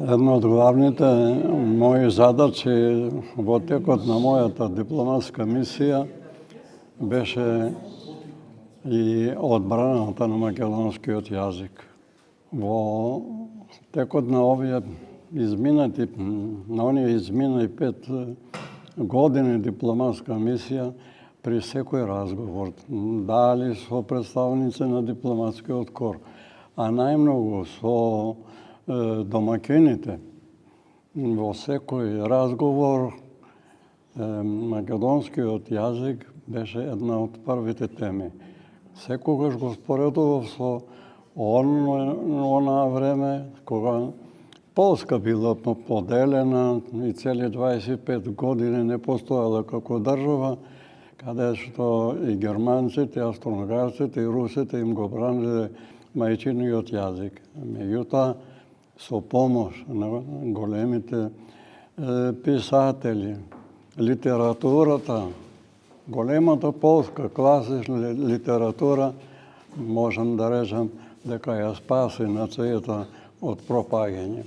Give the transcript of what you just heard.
Една од главните мои задачи во текот на мојата дипломатска мисија беше и одбраната на македонскиот јазик. Во текот на оние изминати 5 години дипломатска мисија, при секој разговор, дали со представници на дипломатскиот кор, а најмногу со домакините, во секој разговор македонскиот јазик беше една од првите теми. Секогаш го споредував со онаа време кога Полска била поделена и цели 25 години не постоела како држава, каде што и германците, австро-унгарците и русите им го бранеле мајчиниот јазик. Меѓутоа, со помош на големите писатели, литературата, големата полска класична литература, можам да речам дека ја спаси нацијата од пропаѓање.